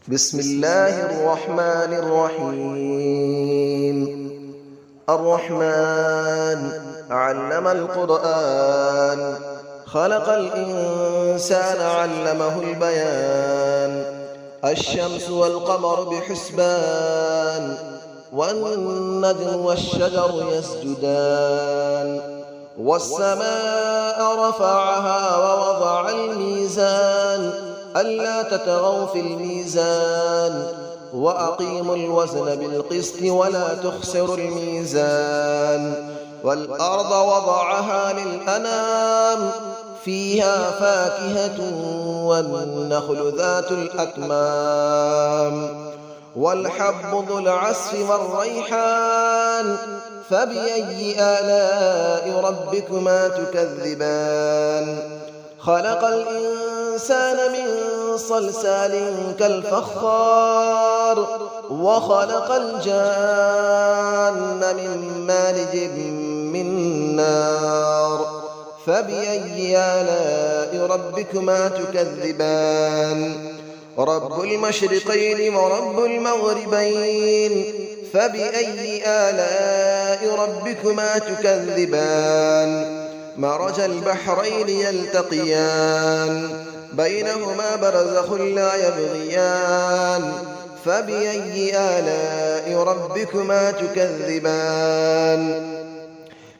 بسم الله الرحمن الرحيم. الرحمن علم القرآن، خلق الإنسان علمه البيان. الشمس والقمر بحسبان، والنجم والشجر يسجدان. والسماء رفعها ووضع الميزان، ألا تطغوا في الميزان، وأقيموا الوزن بالقسط ولا تخسروا الميزان. والأرض وضعها للأنام، فيها فاكهة والنخل ذات الأكمام. والحب ذو العصف والريحان، فبأي آلاء ربكما تكذبان. خلق الإنسان من صلصال كالفخار، وخلق الجان من مارج من نار. فبأي آلاء ربكما تكذبان. رب المشرقين ورب المغربين، فبأي آلاء ربكما تكذبان. مرج البحرين يلتقيان، بينهما برزخ لا يبغيان. فبأي آلاء ربكما تكذبان.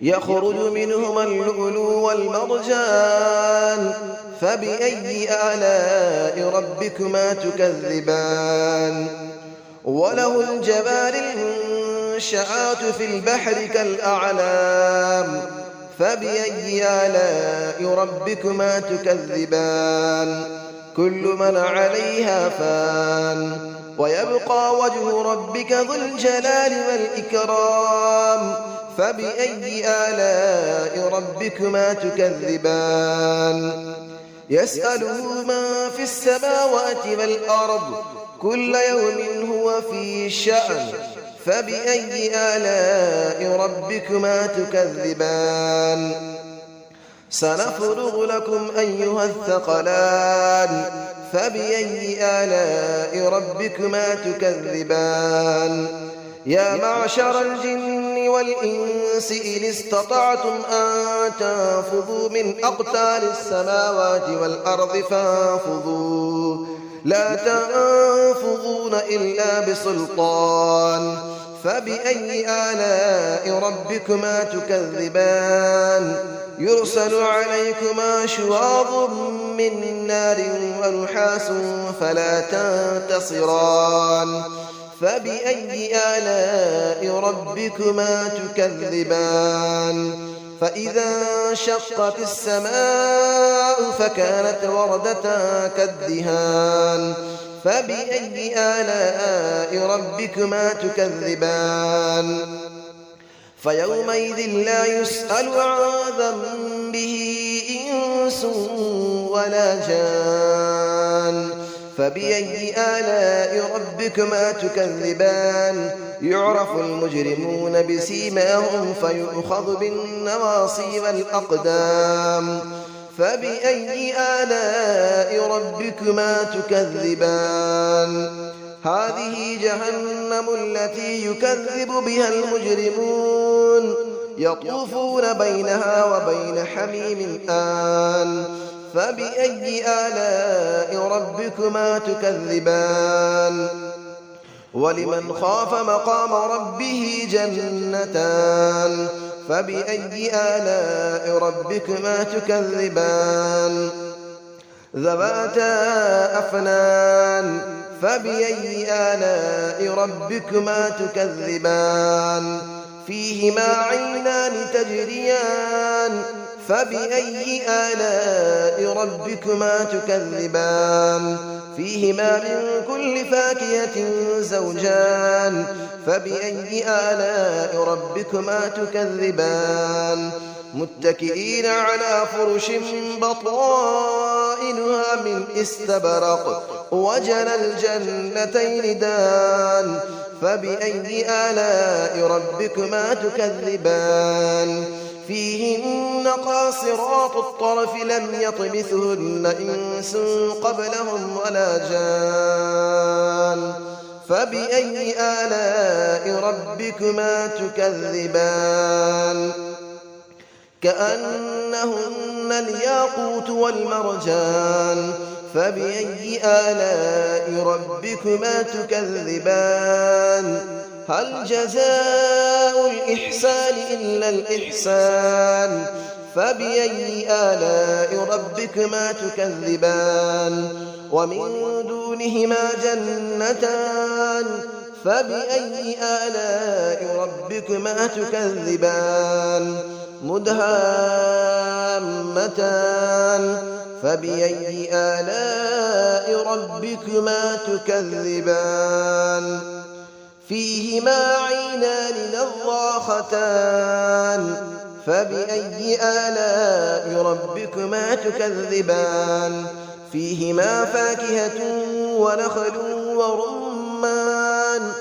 يخرج منهما اللؤلؤ والمرجان، فبأي آلاء ربكما تكذبان. وله الجوار المنشآت في البحر كالأعلام، فبأي آلاء ربكما تكذبان. كل من عليها فان، ويبقى وجه ربك ذو الجلال والإكرام. فبأي آلاء ربكما تكذبان. يسأله من في السماوات والأرض، كل يوم هو في شأن. فبأي آلاء ربكما تكذبان. سنفرغ لكم أيها الثقلان، فبأي آلاء ربكما تكذبان. يا معشر الجن والإنس إن استطعتم أن تنفذوا من أقطار السماوات والأرض فانفذوا، لا تنفذون إلا بسلطان. فبأي آلاء ربكما تكذبان. يرسل عليكما شواظ من نار ونحاس فلا تنتصران. فبأي آلاء ربكما تكذبان. فإذا انشقت السماء فكانت وردة كالدهان. فبأي آلاء ربكما تكذبان. فيومئذ لا يسأل عن ذنبه إنس ولا جان. فبأي آلاء ربكما تكذبان. يعرف المجرمون بسيماهم فيؤخذ بالنواصي والأقدام. فبأي آلاء ربكما تكذبان. هذه جهنم التي يكذب بها المجرمون، يطوفون بينها وبين حميم آن. فبأي آلاء ربكما تكذبان. ولمن خاف مقام ربه جنتان. فبأي آلاء ربكما تكذبان. ذواتا أفنان. فبأي آلاء ربكما تكذبان. فيهما عينان تجريان. فبأي آلاء ربكما تكذبان. فيهما من كل فاكهة زوجان. فبأي آلاء ربكما تكذبان. متكئين على فرش بطائنها من استبرق، وجنى الجنتين دان. فبأي آلاء ربكما تكذبان. فيهن قاصرات الطرف لم يطمثهن إنس قبلهم ولا جان. فبأي آلاء ربكما تكذبان كأنهن الياقوت والمرجان فبأي آلاء ربكما تكذبان هل جزاء الإحسان إلا الإحسان فبأي آلاء ربكما تكذبان ومن دونهما جنتان فبأي آلاء ربكما تكذبان مدهامتان فبأي آلاء ربكما تكذبان فيهما عينان نضاختان فبأي آلاء ربكما تكذبان فيهما فاكهة ونخل ورمان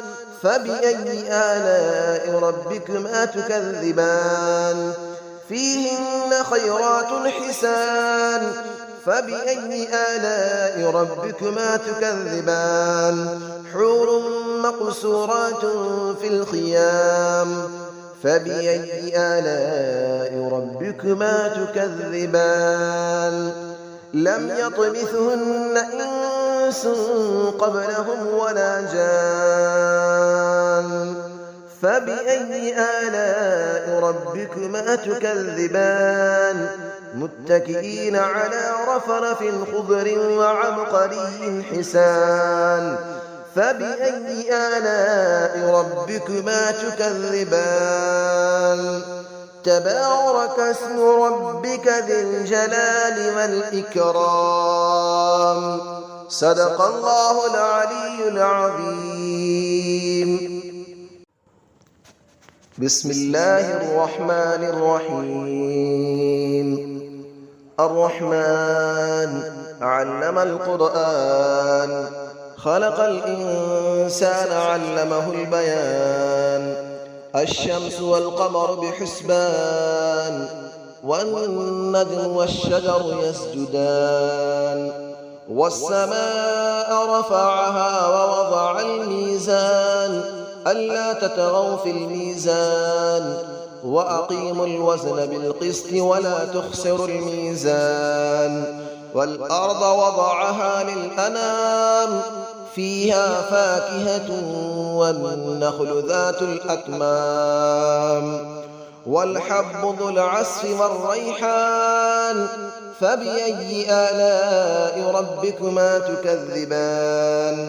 فبأي آلاء ربكما تكذبان فيهن خيرات حسان فبأي آلاء ربكما تكذبان حور مقصورات في الخيام فبأي آلاء ربكما تكذبان لم يطمثهن إنس قبلهم ولا جان فبأي آلاء ربكما تكذبان متكئين على رفرف خضر وعبقري حسان فبأي آلاء ربكما تكذبان تبارك اسم ربك ذي الجلال والإكرام صدق الله العلي العظيم بسم الله الرحمن الرحيم الرحمن علم القرآن خلق الإنسان علمه البيان الشمس والقمر بحسبان والنجم والشجر يسجدان والسماء رفعها ووضع الميزان ألا تطغوا في الميزان وأقيموا الوزن بالقسط ولا تخسروا الميزان والأرض وضعها للأنام فيها فاكهة والنخل ذات الأكمام والحب ذو العصف والريحان فبأي آلاء ربكما تكذبان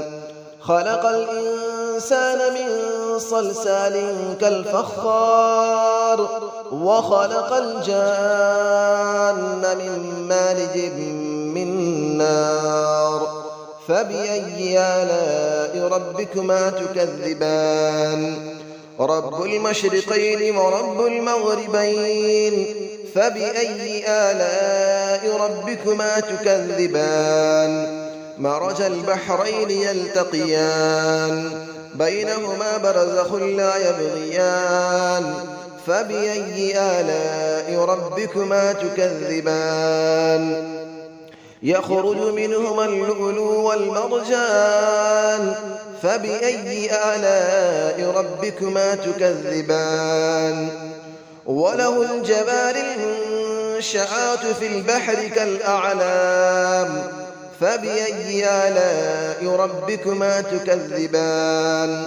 خلق الإنسان من صلصال كالفخار وخلق الجان من مارج من نار فبأي آلاء ربكما تكذبان رب المشرقين ورب المغربين فبأي آلاء ربكما تكذبان مرج البحرين يلتقيان بينهما برزخ لا يبغيان فبأي آلاء ربكما تكذبان يخرج منهما اللؤلؤ والمرجان فبأي آلاء ربكما تكذبان وله الجبال المنشآت في البحر كالأعلام فبأي آلاء ربكما تكذبان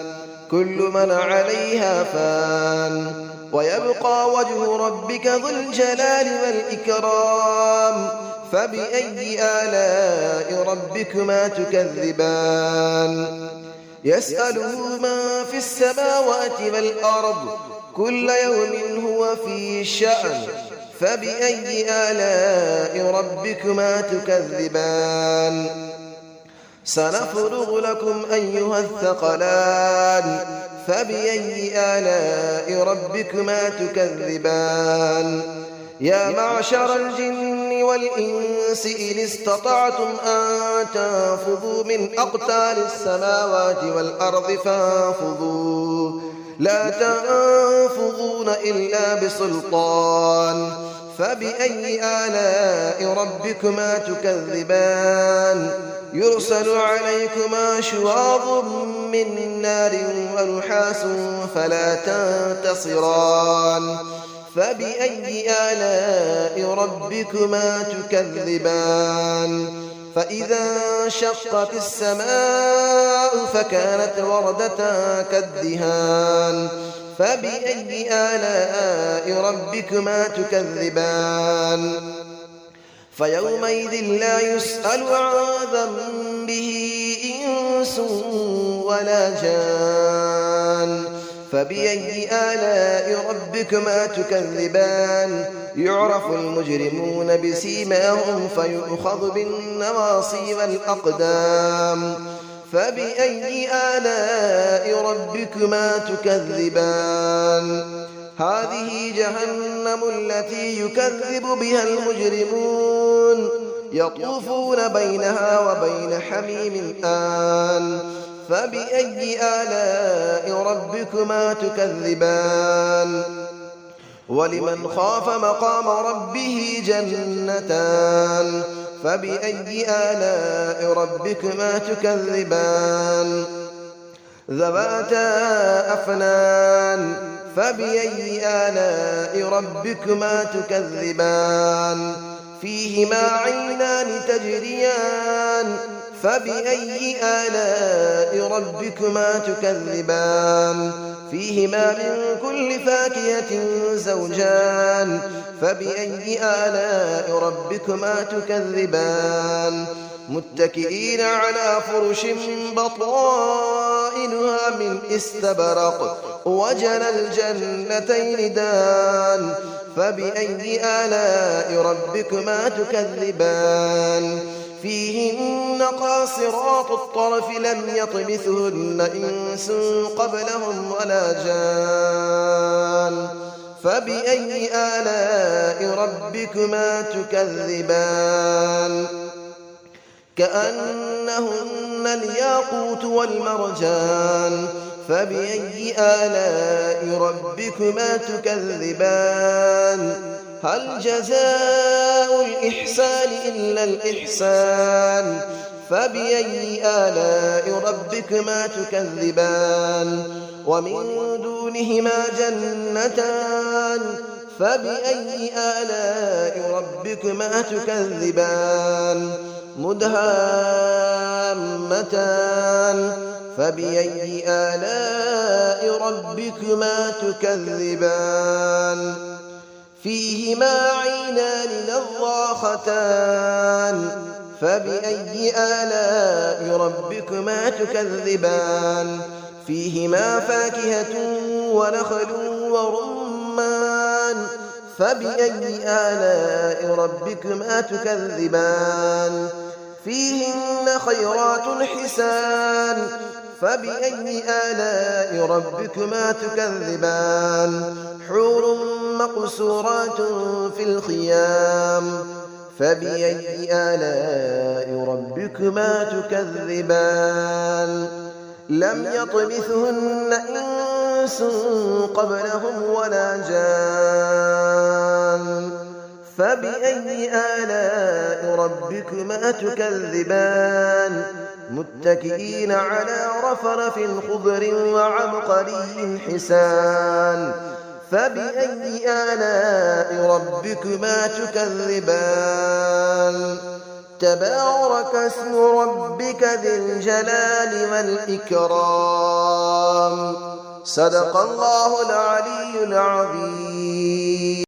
كل من عليها فان ويبقى وجه ربك ذو الجلال والإكرام فبأي آلاء ربكما تكذبان يسأله من في السماوات والأرض كل يوم هو في شأن فبأي آلاء ربكما تكذبان سنفرغ لكم أيها الثقلان فبأي آلاء ربكما تكذبان يا معشر الجن والإنس إن استطعتم أن تنفذوا من أقطار السماوات والأرض فانفذوا لا تنفذون إلا بسلطان فبأي آلاء ربكما تكذبان يرسل عليكما شواظ من نار ونحاس فلا تنتصران فبأي آلاء ربكما تكذبان فإذا انشقت السماء فكانت وردة كالدهان فبأي آلاء ربكما تكذبان فيومئذ لا يسأل عن ذنبه إنس ولا جان فبأي آلاء ربكما تكذبان يعرف المجرمون بسيماهم فيؤخذ بالنواصي والأقدام فبأي آلاء ربكما تكذبان هذه جهنم التي يكذب بها المجرمون يطوفون بينها وبين حميم آن فبأي آلاء ربكما تكذبان ولمن خاف مقام ربه جنتان فبأي آلاء ربكما تكذبان ذواتا أفنان فبأي آلاء ربكما تكذبان فيهما عينان تجريان فبأي آلاء ربكما تكذبان فيهما من كل فاكهة زوجان فبأي آلاء ربكما تكذبان متكئين على فرش بطائنها من استبرق وجنى الجنتين دان فبأي آلاء ربكما تكذبان فيهن قاصرات الطرف لم يطمثهن إنس قبلهم ولا جان فبأي آلاء ربكما تكذبان كأنهن الياقوت والمرجان فبأي آلاء ربكما تكذبان هل جزاء الإحسان إلا الإحسان فبأي آلاء ربكما تكذبان ومن دونهما جنتان فبأي آلاء ربكما تكذبان مدهامتان فبأي آلاء ربكما تكذبان فيهما عينان نضاختان فبأي آلاء ربكما تكذبان فيهما فاكهة ونخل ورمان فبأي آلاء ربكما تكذبان فيهن خيرات حسان فبأي آلاء ربكما تكذبان حور مقصورات في الخيام فبأي آلاء ربكما تكذبان لم يطمثهن إنس قبلهم ولا جان فبأي آلاء ربكما تكذبان متكئين على رفرف خضر وعبقري حسان فبأي آلاء ربكما تكذبان تبارك اسم ربك ذي الجلال والإكرام صدق الله العلي العظيم.